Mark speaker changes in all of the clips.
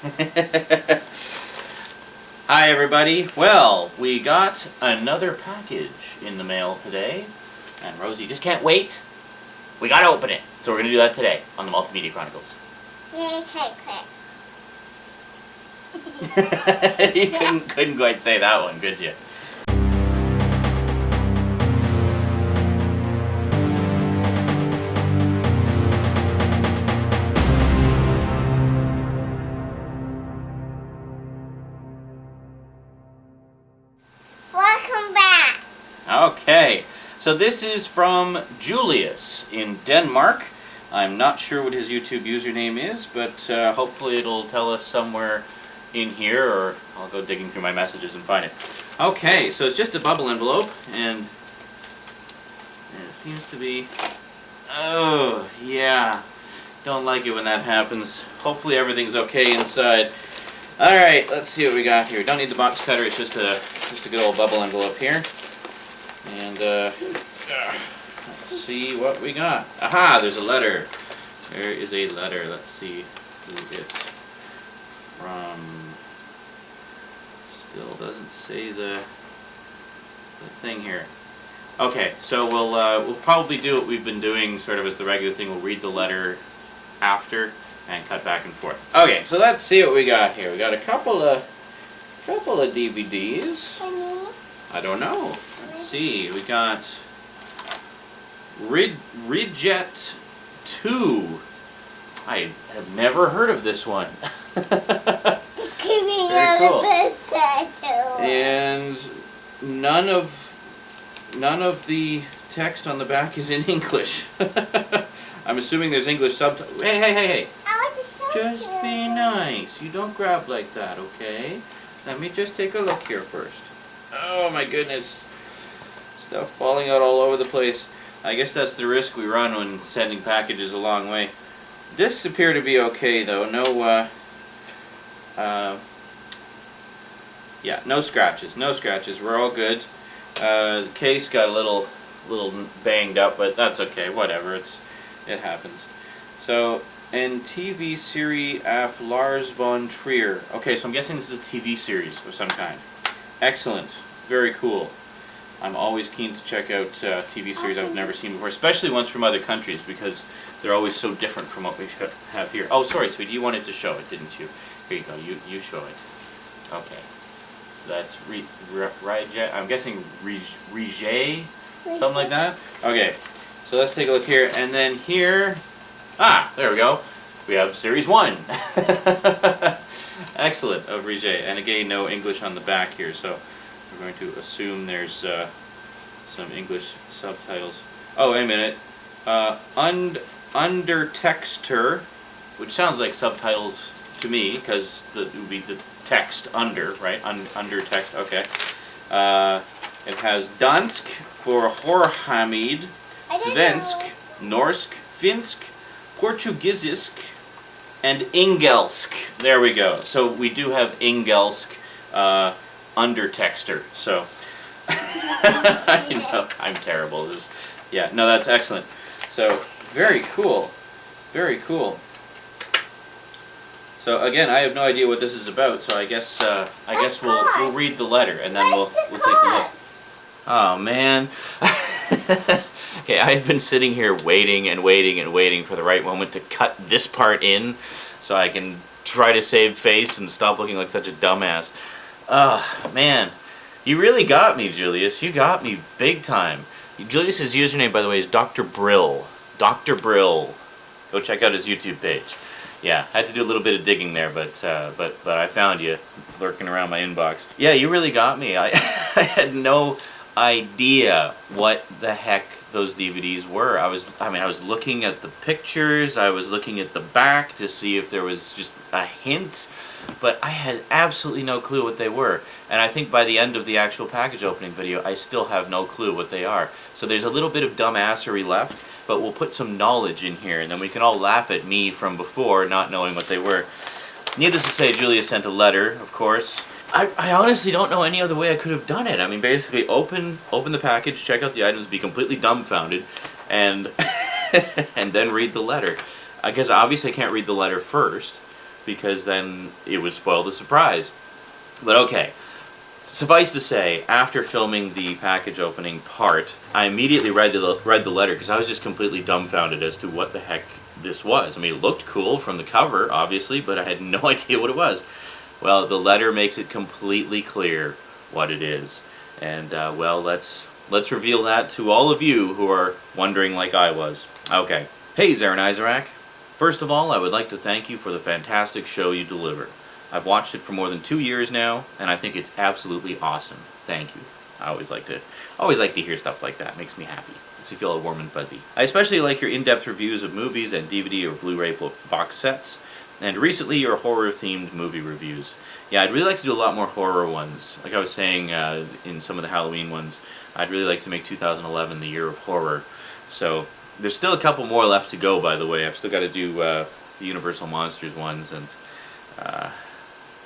Speaker 1: Hi everybody. Well, we got another package in the mail today, and Rosie just can't wait. We gotta open it, so we're gonna do that today on the Multimedia Chronicles. You couldn't quite say that one, could you?
Speaker 2: Welcome back.
Speaker 1: Okay, so this is from Julius in Denmark. I'm not sure what his YouTube username is, but hopefully it'll tell us somewhere in here, or I'll go digging through my messages and find it. Okay, so it's just a bubble envelope, and it seems to be... Oh, yeah. Don't like it when that happens. Hopefully everything's okay inside. Alright, let's see what we got here. Don't need the box cutter, it's just a good old bubble envelope here. And, let's see what we got. Aha, there's a letter. There is a letter. Let's see who it's from. Still doesn't say the thing here. Okay, so we'll probably do what we've been doing sort of as the regular thing. We'll read the letter after and cut back and forth. Okay, so let's see what we got here. We got a couple of DVDs. I don't know. Let's see. We got Ridjet 2. I have never heard of this one. Very cool. And none of the text on the back is in English. I'm assuming there's English subtitles. Hey. Just be nice. You don't grab like that, okay? Let me just take a look here first. Oh my goodness. Stuff falling out all over the place. I guess that's the risk we run when sending packages a long way. Discs appear to be okay though. No scratches. No scratches. We're all good. The case got a little banged up, but that's okay. Whatever. It happens. So, and TV series af Lars von Trier. Okay, so I'm guessing this is a TV series of some kind. Excellent. Very cool. I'm always keen to check out TV series I've never seen before, especially ones from other countries, because they're always so different from what we have here. Oh, sorry, sweetie, you wanted to show it, didn't you? Here you go, you show it. Okay. So that's Ridjet, I'm guessing Ridjet, something like that? Okay, so let's take a look here, and then here, there we go. We have Series 1. Excellent, of Ridjet, and again, no English on the back here, so we're going to assume there's some English subtitles. Oh, wait a minute. Under texter, which sounds like subtitles to me, because it would be the text under, right? Under text, okay. It has Dansk for Horhamid, Svensk, Norsk, Finsk, Portugisisk, and Engelsk. There we go. So we do have Engelsk under texter. So I know I'm terrible. Yeah, no, that's excellent. So very cool. Very cool. So again, I have no idea what this is about. So I guess we'll read the letter and then we'll take a look. Oh man. Okay, I've been sitting here waiting for the right moment to cut this part in so I can try to save face and stop looking like such a dumbass. Man. You really got me, Julius. You got me big time. Julius's username, by the way, is DrBrille. DrBrille. Go check out his YouTube page. Yeah, I had to do a little bit of digging there, but I found you lurking around my inbox. Yeah, you really got me. I had no idea what the heck those DVDs were. I was looking at the pictures, I was looking at the back to see if there was just a hint, but I had absolutely no clue what they were. And I think by the end of the actual package opening video, I still have no clue what they are. So there's a little bit of dumbassery left, but we'll put some knowledge in here, and then we can all laugh at me from before not knowing what they were. Needless to say, Julia sent a letter, of course. I honestly don't know any other way I could have done it. I mean, basically, open the package, check out the items, be completely dumbfounded, and and then read the letter. I guess obviously I can't read the letter first, because then it would spoil the surprise. But okay. Suffice to say, after filming the package opening part, I immediately read the letter because I was just completely dumbfounded as to what the heck this was. I mean, it looked cool from the cover, obviously, but I had no idea what it was. Well, the letter makes it completely clear what it is. And, well, let's reveal that to all of you who are wondering like I was. Okay. Hey, Zarin Isaac. First of all, I would like to thank you for the fantastic show you deliver. I've watched it for more than 2 years now, and I think it's absolutely awesome. Thank you. I always like to hear stuff like that. It makes me happy. Makes me feel all warm and fuzzy. I especially like your in-depth reviews of movies and DVD or Blu-ray box sets, and recently your horror-themed movie reviews. Yeah, I'd really like to do a lot more horror ones. Like I was saying in some of the Halloween ones, I'd really like to make 2011 the year of horror. So there's still a couple more left to go, by the way. I've still got to do the Universal Monsters ones, and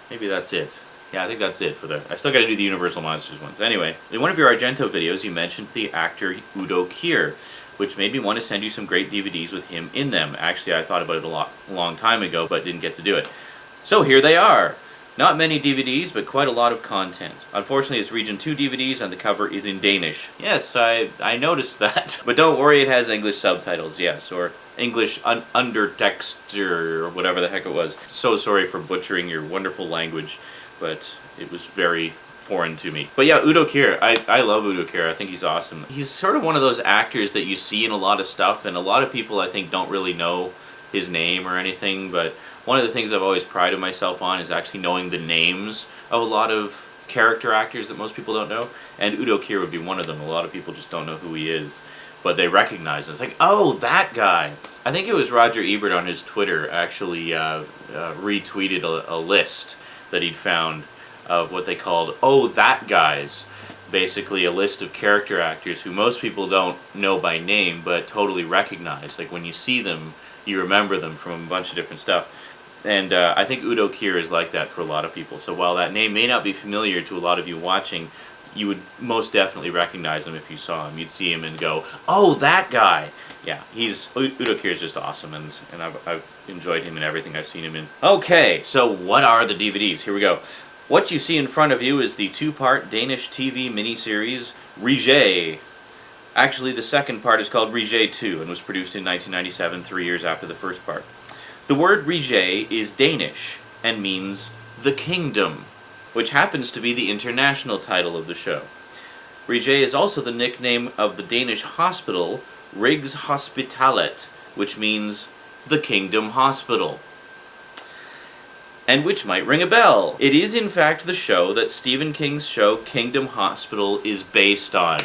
Speaker 1: maybe that's it. Yeah, I think that's it for I still got to do the Universal Monsters ones. Anyway, in one of your Argento videos, you mentioned the actor Udo Kier, which made me want to send you some great DVDs with him in them. Actually, I thought about it a long time ago, but didn't get to do it. So here they are. Not many DVDs, but quite a lot of content. Unfortunately, it's Region 2 DVDs, and the cover is in Danish. Yes, I noticed that. But don't worry, it has English subtitles, yes, or English undertext, or whatever the heck it was. So sorry for butchering your wonderful language, but it was very foreign to me. But yeah, Udo Kier, I love Udo Kier. I think he's awesome. He's sort of one of those actors that you see in a lot of stuff, and a lot of people, I think, don't really know his name or anything, but one of the things I've always prided myself on is actually knowing the names of a lot of character actors that most people don't know, and Udo Kier would be one of them. A lot of people just don't know who he is, but they recognize him. It's like, oh, that guy. I think it was Roger Ebert on his Twitter actually retweeted a list that he'd found of what they called, oh, that guys. Basically a list of character actors who most people don't know by name, but totally recognize. Like when you see them, you remember them from a bunch of different stuff. And I think Udo Kier is like that for a lot of people. So while that name may not be familiar to a lot of you watching, you would most definitely recognize him if you saw him. You'd see him and go, oh, that guy. Yeah, Udo Kier is just awesome, and I've enjoyed him in everything I've seen him in. Okay, so what are the DVDs? Here we go. What you see in front of you is the 2-part Danish TV miniseries, Rige. Actually, the second part is called Rige 2 and was produced in 1997, 3 years after the first part. The word Rige is Danish and means the kingdom, which happens to be the international title of the show. Rige is also the nickname of the Danish hospital, Rigshospitalet, which means the Kingdom Hospital. And which might ring a bell. It is in fact the show that Stephen King's show Kingdom Hospital is based on.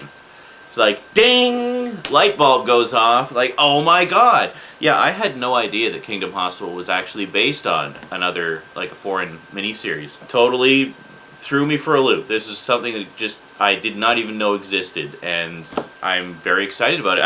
Speaker 1: It's like, ding! Light bulb goes off, like, oh my god! Yeah, I had no idea that Kingdom Hospital was actually based on another, like a foreign miniseries. Totally threw me for a loop. This is something that just, I did not even know existed, and I'm very excited about it.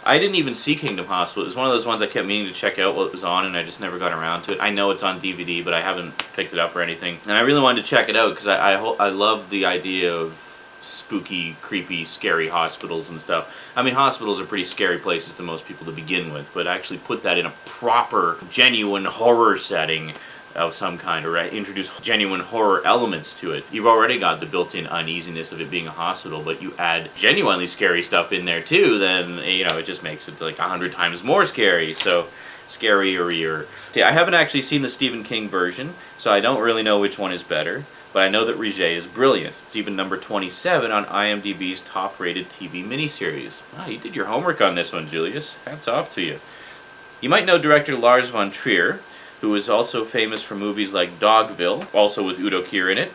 Speaker 1: I didn't even see Kingdom Hospital. It was one of those ones I kept meaning to check out while it was on, and I just never got around to it. I know it's on DVD, but I haven't picked it up or anything. And I really wanted to check it out, because I love the idea of spooky, creepy, scary hospitals and stuff. I mean, hospitals are pretty scary places to most people to begin with, but actually put that in a proper, genuine horror setting of some kind, or introduce genuine horror elements to it. You've already got the built-in uneasiness of it being a hospital, but you add genuinely scary stuff in there too, then, you know, it just makes it like 100 times more scary. So, scarier. See, I haven't actually seen the Stephen King version, so I don't really know which one is better. But I know that Rige is brilliant. It's even number 27 on IMDb's top-rated TV miniseries. Wow, you did your homework on this one, Julius. Hats off to you. You might know director Lars von Trier, who is also famous for movies like Dogville, also with Udo Kier in it,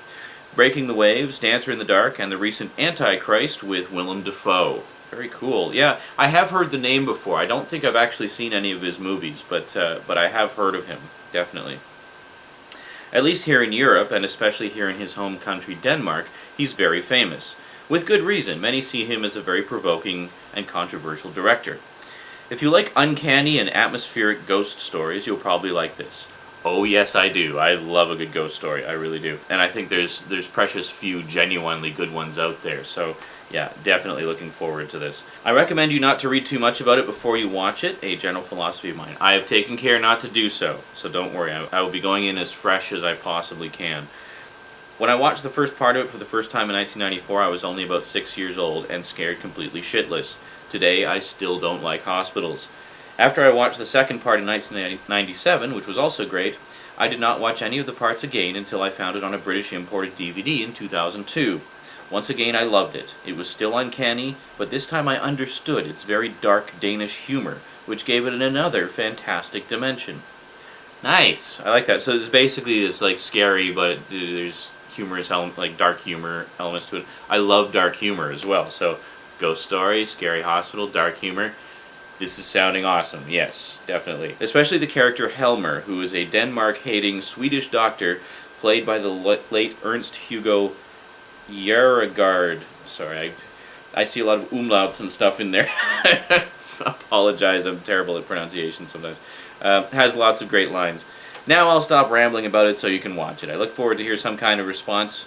Speaker 1: Breaking the Waves, Dancer in the Dark, and the recent Antichrist with Willem Dafoe. Very cool. Yeah, I have heard the name before. I don't think I've actually seen any of his movies, but I have heard of him, definitely. At least here in Europe, and especially here in his home country Denmark, he's very famous. With good reason. Many see him as a very provoking and controversial director. If you like uncanny and atmospheric ghost stories, you'll probably like this. Oh yes, I do. I love a good ghost story. I really do. And I think there's precious few genuinely good ones out there. So yeah, definitely looking forward to this. I recommend you not to read too much about it before you watch it. A general philosophy of mine. I have taken care not to do so. So don't worry. I will be going in as fresh as I possibly can. When I watched the first part of it for the first time in 1994, I was only about 6 years old and scared completely shitless. Today, I still don't like hospitals. After I watched the second part in 1997, which was also great, I did not watch any of the parts again until I found it on a British imported DVD in 2002. Once again, I loved it. It was still uncanny, but this time I understood its very dark Danish humor, which gave it another fantastic dimension. Nice! I like that. So it's basically like scary, but there's humorous like dark humor elements to it. I love dark humor as well. So ghost story, scary hospital, dark humor. This is sounding awesome. Yes, definitely. Especially the character Helmer, who is a Denmark-hating Swedish doctor played by the late Ernst Hugo Järegard. Sorry, I see a lot of umlauts and stuff in there. Apologize, I'm terrible at pronunciation sometimes. Has lots of great lines. Now I'll stop rambling about it so you can watch it. I look forward to hear some kind of response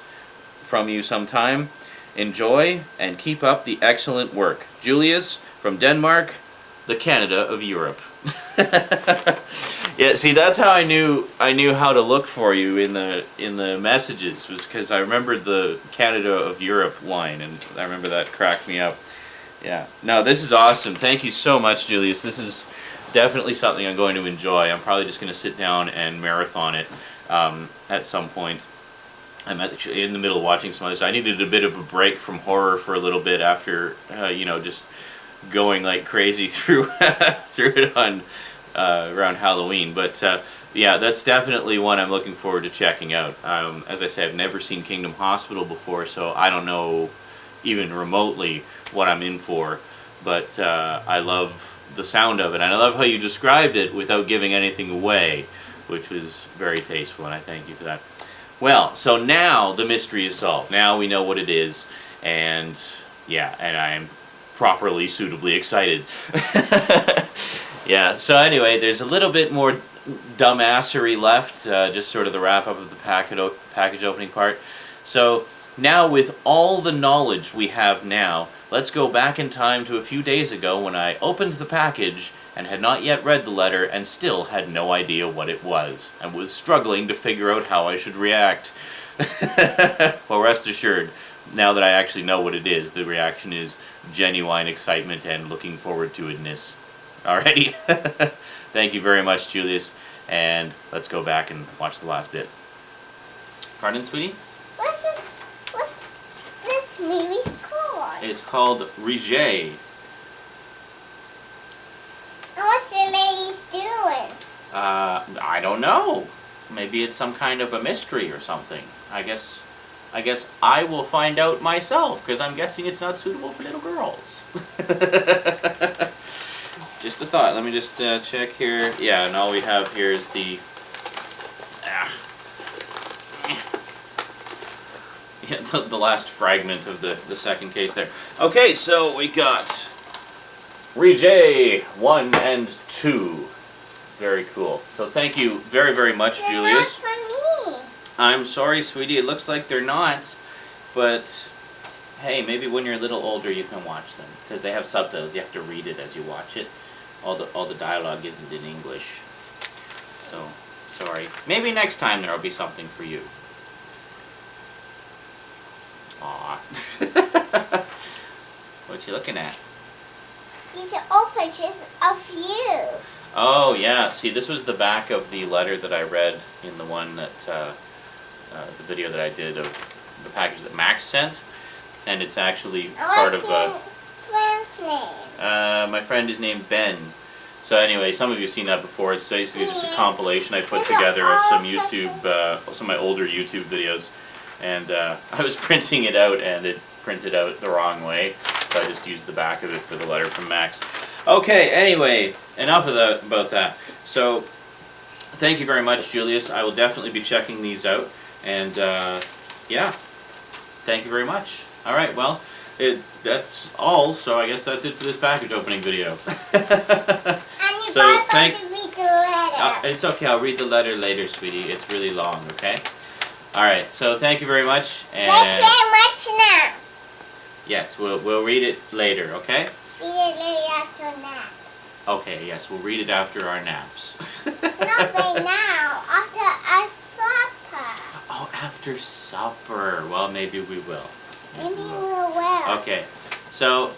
Speaker 1: from you sometime. Enjoy and keep up the excellent work. Julius from Denmark, the Canada of Europe. Yeah, see, that's how I knew how to look for you in the messages, was because I remembered the Canada of Europe line, and I remember that cracked me up. Yeah. No, this is awesome. Thank you so much, Julius. This is definitely something I'm going to enjoy. I'm probably just going to sit down and marathon it at some point. I'm actually in the middle of watching some other stuff. I needed a bit of a break from horror for a little bit after, just going like crazy through it on around Halloween. But yeah, that's definitely one I'm looking forward to checking out. As I said, I've never seen Kingdom Hospital before, so I don't know even remotely what I'm in for. But I love the sound of it, and I love how you described it without giving anything away, which was very tasteful, and I thank you for that. Well, so now the mystery is solved. Now we know what it is, and yeah, and I'm properly, suitably excited. Yeah, so anyway, there's a little bit more dumbassery left, just sort of the wrap-up of the package opening part. So now, with all the knowledge we have now, let's go back in time to a few days ago when I opened the package and had not yet read the letter and still had no idea what it was, and was struggling to figure out how I should react. Well, rest assured, now that I actually know what it is, the reaction is genuine excitement and looking forward to itness. Alrighty. Thank you very much, Julius, and let's go back and watch the last bit. Pardon, sweetie?
Speaker 2: What's this movie called?
Speaker 1: It's called Rejay.
Speaker 2: And what's the ladies doing?
Speaker 1: I don't know. Maybe it's some kind of a mystery or something. I guess I will find out myself, because I'm guessing it's not suitable for little girls. Just a thought. Let me just check here. Yeah, and all we have here is the... Yeah, the last fragment of the second case there. Okay, so we got Rejay 1 and 2. Very cool. So thank you very, very much,
Speaker 2: They're
Speaker 1: Julius.
Speaker 2: not for me.
Speaker 1: I'm sorry, sweetie. It looks like they're not, but hey, maybe when you're a little older you can watch them, because they have subtitles. You have to read it as you watch it. All the dialogue isn't in English. So, sorry. Maybe next time there'll be something for you. Aw. What you looking at?
Speaker 2: These are all pictures of you.
Speaker 1: Oh yeah. See, this was the back of the letter that I read in the one that the video that I did of the package that Max sent, and it's actually part of
Speaker 2: friend's name?
Speaker 1: my friend is named Ben. So anyway, some of you have seen that before. It's basically just a compilation I put together of some some of my older YouTube videos, and I was printing it out and it printed out the wrong way, so I just used the back of it for the letter from Max. Okay, anyway, enough of about that. So, thank you very much, Julius. I will definitely be checking these out, and yeah, thank you very much. Alright, well, that's all, so I guess that's it for this package opening video.
Speaker 2: And you
Speaker 1: So,
Speaker 2: to read the letter.
Speaker 1: It's okay. I'll read the letter later, sweetie. It's really long, okay? All right. So thank you very much. And
Speaker 2: Let's play much now.
Speaker 1: yes, we'll read it later, okay?
Speaker 2: Read it later after nap.
Speaker 1: Okay. Yes, we'll read it after our naps.
Speaker 2: Not right now. After a supper.
Speaker 1: Oh, after supper. Well, maybe we will.
Speaker 2: Maybe we will.
Speaker 1: Okay. So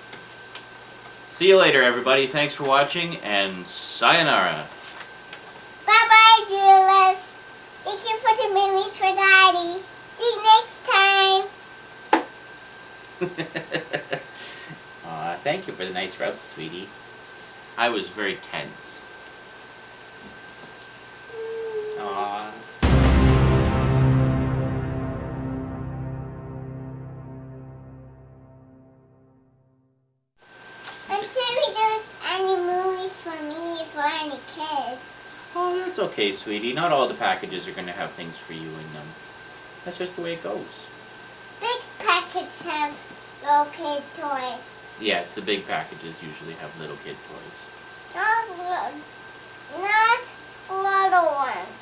Speaker 1: see you later, everybody. Thanks for watching, and sayonara.
Speaker 2: Bye-bye, Julius. Thank you for the movies for Daddy. See you next time.
Speaker 1: Aw, thank you for the nice rub, sweetie. I was very tense. Aw.
Speaker 2: I'm sure there's any movies for me for any kids.
Speaker 1: Oh, that's okay, sweetie. Not all the packages are going to have things for you in them. That's just the way it goes.
Speaker 2: Big package have little kid toys.
Speaker 1: Yes, the big packages usually have little kid toys.
Speaker 2: Not little ones.